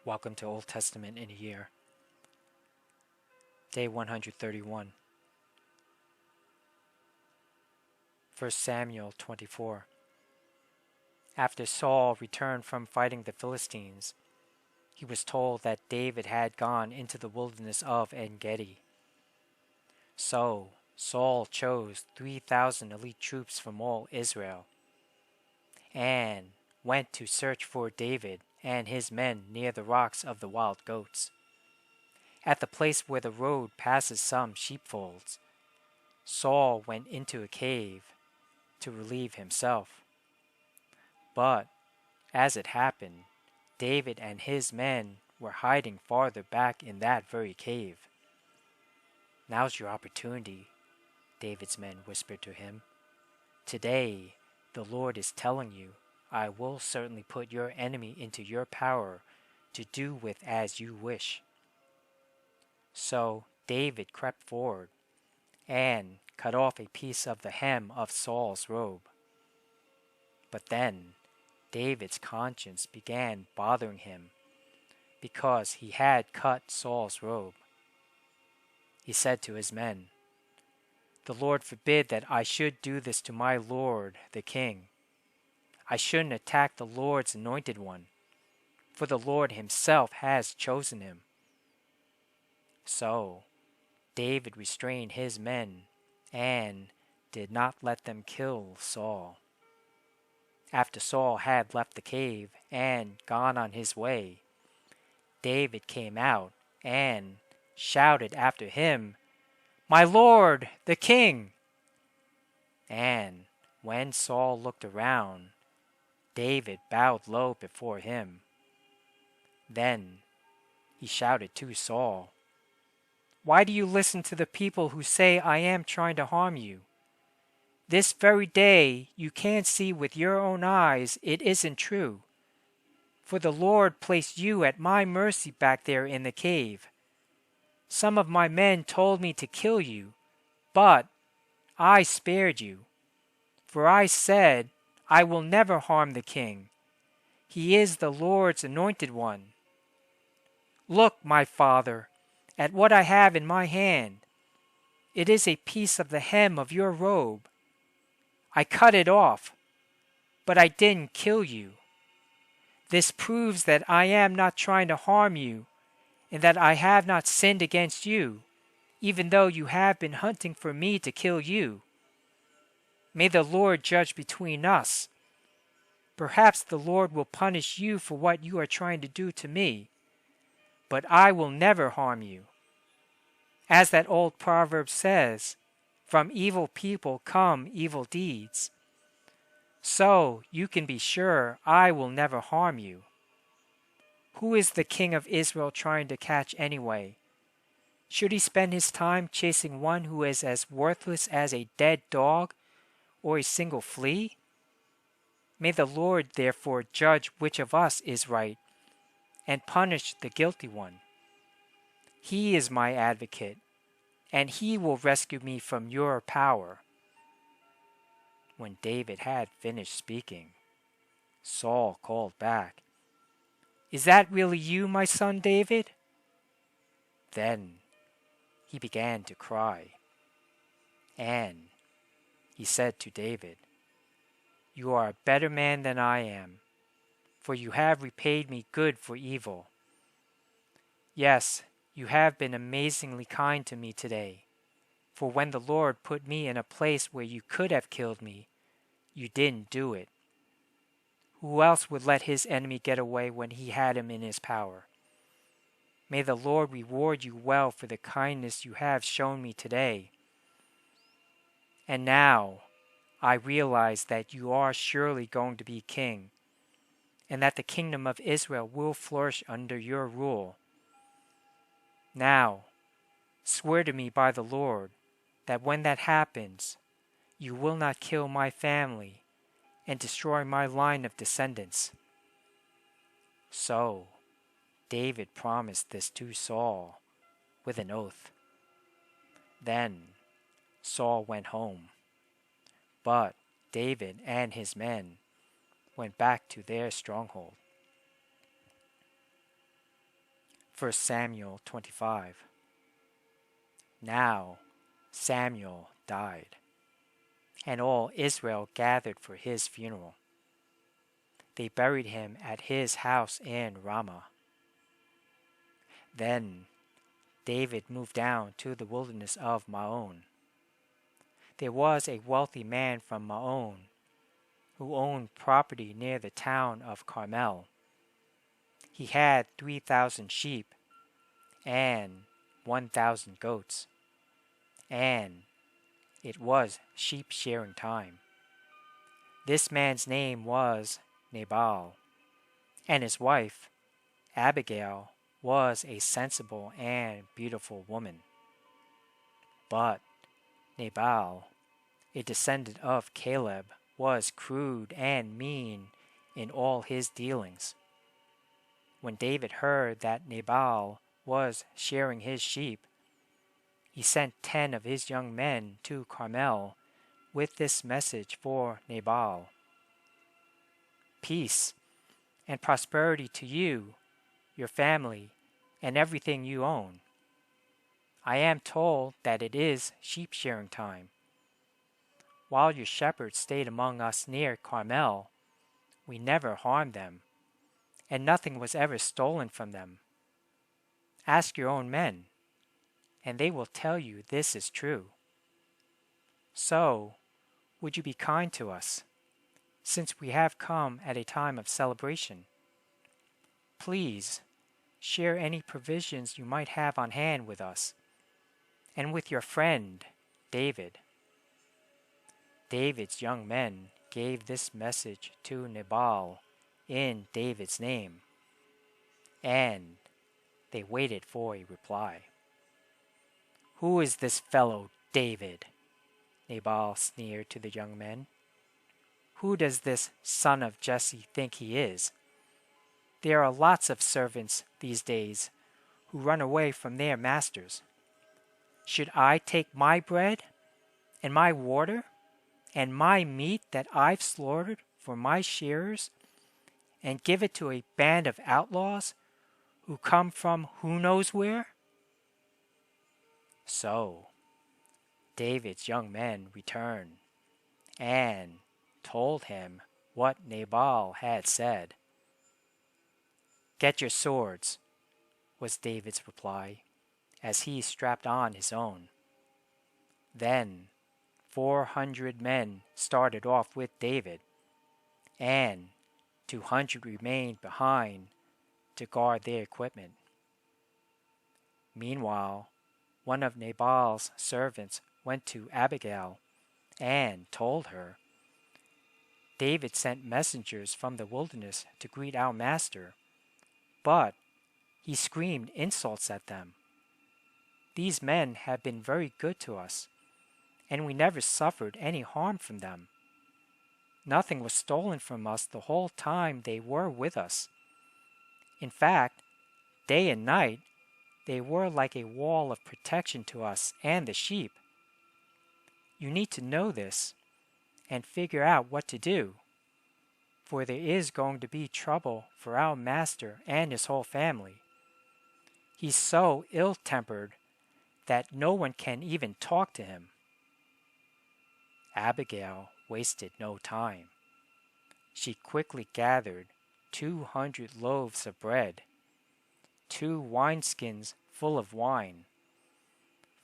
Welcome to Old Testament in a Year. Day 131. 1 Samuel 24. After Saul returned from fighting the Philistines, he was told that David had gone into the wilderness of En-gedi. So Saul chose 3,000 elite troops from all Israel and went to search for David and his men near the rocks of the wild goats, at the place where the road passes some sheepfolds. Saul went into a cave to relieve himself. But, as it happened, David and his men were hiding farther back in that very cave. "Now's your opportunity," David's men whispered to him. "Today, the Lord is telling you, I will certainly put your enemy into your power to do with as you wish." So David crept forward and cut off a piece of the hem of Saul's robe. But then David's conscience began bothering him because he had cut Saul's robe. He said to his men, "The Lord forbid that I should do this to my lord, the king. I shouldn't attack the Lord's anointed one, for the Lord himself has chosen him." So David restrained his men and did not let them kill Saul. After Saul had left the cave and gone on his way, David came out and shouted after him, "My lord, the king!" And when Saul looked around, David bowed low before him. Then he shouted to Saul, "Why do you listen to the people who say I am trying to harm you? This very day you can't see with your own eyes it isn't true. For the Lord placed you at my mercy back there in the cave. Some of my men told me to kill you, but I spared you. For I said, I will never harm the king. He is the Lord's anointed one. Look, my father, at what I have in my hand. It is a piece of the hem of your robe. I cut it off, but I didn't kill you. This proves that I am not trying to harm you, and that I have not sinned against you, even though you have been hunting for me to kill you. May the Lord judge between us. Perhaps the Lord will punish you for what you are trying to do to me, but I will never harm you. As that old proverb says, from evil people come evil deeds. So you can be sure I will never harm you. Who is the king of Israel trying to catch anyway? Should he spend his time chasing one who is as worthless as a dead dog or a single flea? May the Lord therefore judge which of us is right and punish the guilty one. He is my advocate, and he will rescue me from your power." When David had finished speaking, Saul called back, "Is that really you, my son David?" Then he began to cry, and he said to David, "You are a better man than I am, for you have repaid me good for evil. Yes, you have been amazingly kind to me today, for when the Lord put me in a place where you could have killed me, you didn't do it. Who else would let his enemy get away when he had him in his power? May the Lord reward you well for the kindness you have shown me today. And now I realize that you are surely going to be king, and that the kingdom of Israel will flourish under your rule. Now, swear to me by the Lord that when that happens, you will not kill my family and destroy my line of descendants." So David promised this to Saul with an oath. Then Saul went home, but David and his men went back to their stronghold. 1 Samuel 25. Now Samuel died, and all Israel gathered for his funeral. They buried him at his house in Ramah. Then David moved down to the wilderness of Maon. There was a wealthy man from Maon who owned property near the town of Carmel. He had 3,000 sheep and 1,000 goats, and it was sheep shearing time. This man's name was Nabal, and his wife, Abigail, was a sensible and beautiful woman. But Nabal, a descendant of Caleb, was crude and mean in all his dealings. When David heard that Nabal was shearing his sheep, he sent 10 of his young men to Carmel with this message for Nabal: "Peace and prosperity to you, your family, and everything you own. I am told that it is sheep shearing time. While your shepherds stayed among us near Carmel, we never harmed them, and nothing was ever stolen from them. Ask your own men, and they will tell you this is true. So, would you be kind to us, since we have come at a time of celebration? Please, share any provisions you might have on hand with us, and with your friend, David." David's young men gave this message to Nabal in David's name, and they waited for a reply. "Who is this fellow David?" Nabal sneered to the young men. "Who does this son of Jesse think he is? There are lots of servants these days who run away from their masters. Should I take my bread and my water and my meat that I've slaughtered for my shearers and give it to a band of outlaws who come from who knows where?" So David's young men returned and told him what Nabal had said. "Get your swords," was David's reply, as he strapped on his own. Then 400 men started off with David, and 200 remained behind to guard their equipment. Meanwhile, one of Nabal's servants went to Abigail and told her, "David sent messengers from the wilderness to greet our master, but he screamed insults at them. These men have been very good to us, and we never suffered any harm from them. Nothing was stolen from us the whole time they were with us. In fact, day and night, they were like a wall of protection to us and the sheep. You need to know this and figure out what to do, for there is going to be trouble for our master and his whole family. He's so ill-tempered that no one can even talk to him." Abigail wasted no time. She quickly gathered 200 loaves of bread, 2 wineskins full of wine,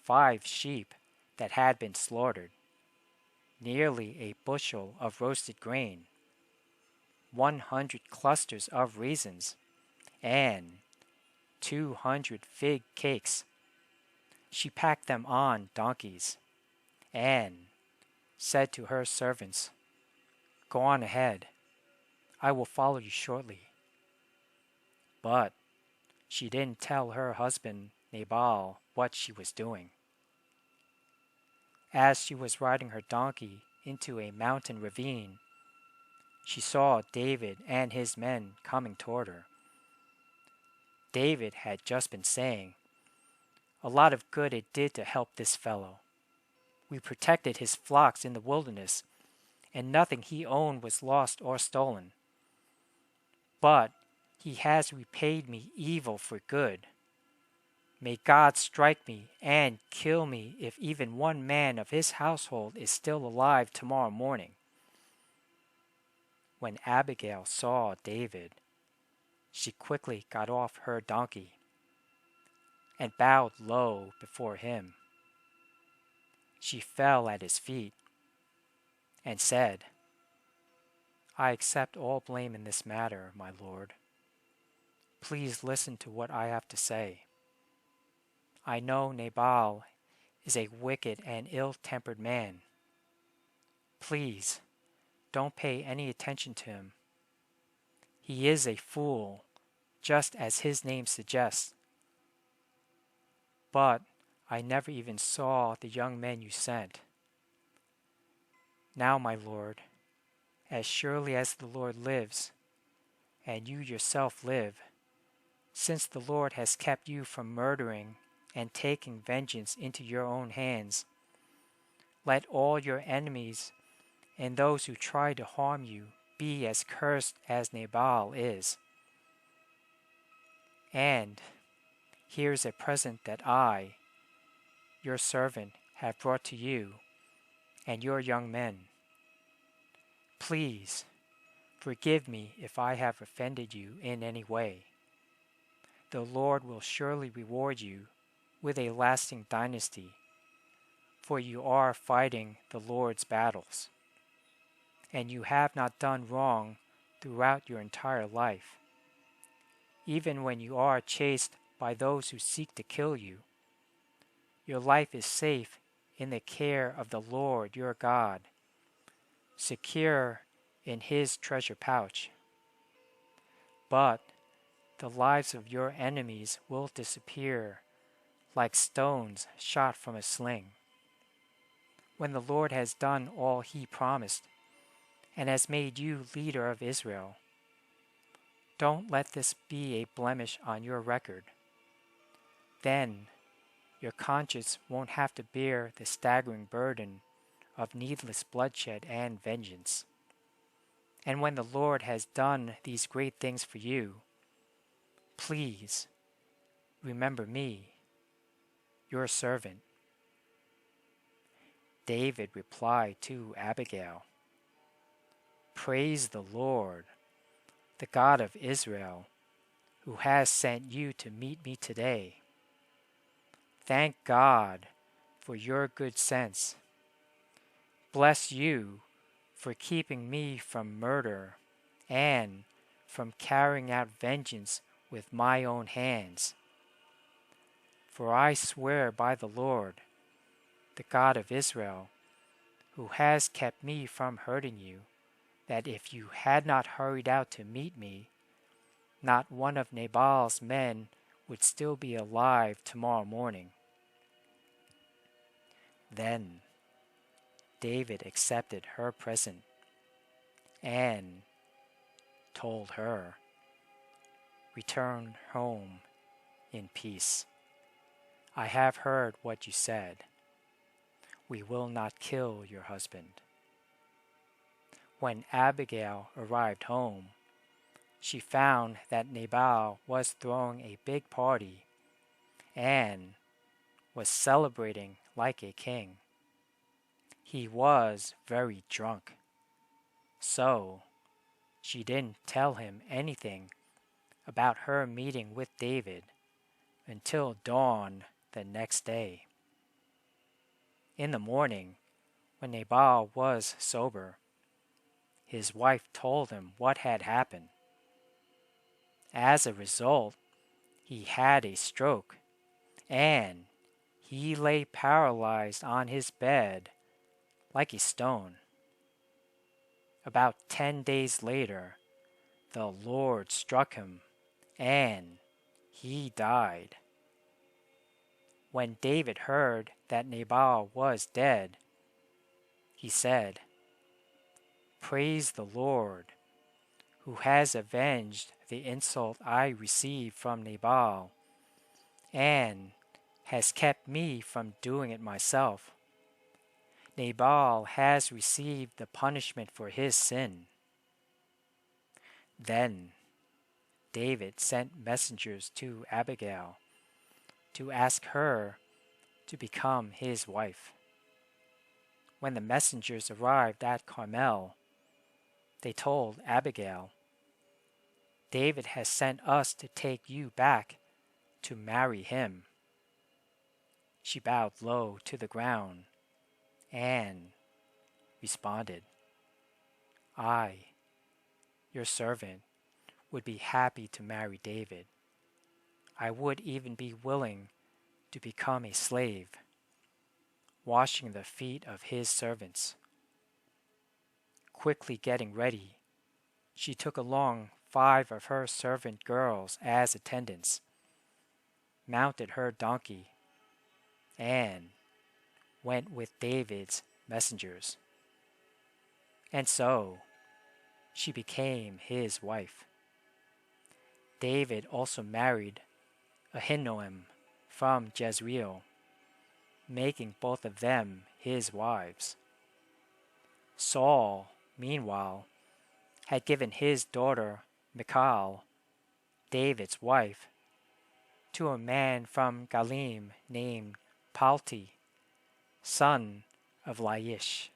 5 sheep that had been slaughtered, nearly a bushel of roasted grain, 100 clusters of raisins, and 200 fig cakes. She packed them on donkeys and said to her servants, "Go on ahead. I will follow you shortly." But she didn't tell her husband Nabal what she was doing. As she was riding her donkey into a mountain ravine, she saw David and his men coming toward her. David had just been saying, "A lot of good it did to help this fellow. We protected his flocks in the wilderness, and nothing he owned was lost or stolen. But he has repaid me evil for good. May God strike me and kill me if even one man of his household is still alive tomorrow morning." When Abigail saw David, she quickly got off her donkey and bowed low before him. She fell at his feet and said, "I accept all blame in this matter, my lord. Please listen to what I have to say. I know Nabal is a wicked and ill-tempered man. Please, don't pay any attention to him. He is a fool, just as his name suggests. But I never even saw the young men you sent. Now, my lord, as surely as the Lord lives, and you yourself live, since the Lord has kept you from murdering and taking vengeance into your own hands, let all your enemies and those who try to harm you be as cursed as Nabal is. And here's a present that I, your servant, have brought to you and your young men. Please, forgive me if I have offended you in any way. The Lord will surely reward you with a lasting dynasty, for you are fighting the Lord's battles, and you have not done wrong throughout your entire life. Even when you are chased by those who seek to kill you, your life is safe in the care of the Lord your God, secure in His treasure pouch. But the lives of your enemies will disappear like stones shot from a sling. When the Lord has done all He promised and has made you leader of Israel, don't let this be a blemish on your record. Then your conscience won't have to bear the staggering burden of needless bloodshed and vengeance. And when the Lord has done these great things for you, please remember me, your servant." David replied to Abigail, "Praise the Lord, the God of Israel, who has sent you to meet me today. Thank God for your good sense. Bless you for keeping me from murder and from carrying out vengeance with my own hands. For I swear by the Lord, the God of Israel, who has kept me from hurting you, that if you had not hurried out to meet me, not one of Nabal's men would still be alive tomorrow morning." Then David accepted her present and told her, "Return home in peace. I have heard what you said. We will not kill your husband." When Abigail arrived home, she found that Nabal was throwing a big party and was celebrating like a king. He was very drunk, so she didn't tell him anything about her meeting with David until dawn the next day. In the morning, when Nabal was sober, his wife told him what had happened. As a result, he had a stroke, and he lay paralyzed on his bed like a stone. About 10 days later, the Lord struck him, and he died. When David heard that Nabal was dead, he said, "Praise the Lord, who has avenged the insult I received from Nabal, and has kept me from doing it myself. Nabal has received the punishment for his sin." Then David sent messengers to Abigail to ask her to become his wife. When the messengers arrived at Carmel, they told Abigail, "David has sent us to take you back to marry him." She bowed low to the ground and responded, "I, your servant, would be happy to marry David. I would even be willing to become a slave, washing the feet of his servants." Quickly getting ready, she took along 5 of her servant girls as attendants, mounted her donkey, and went with David's messengers. And so she became his wife. David also married Ahinoam from Jezreel, making both of them his wives. Saul, meanwhile, had given his daughter Michal, David's wife, to a man from Galim named Palti, son of Laish.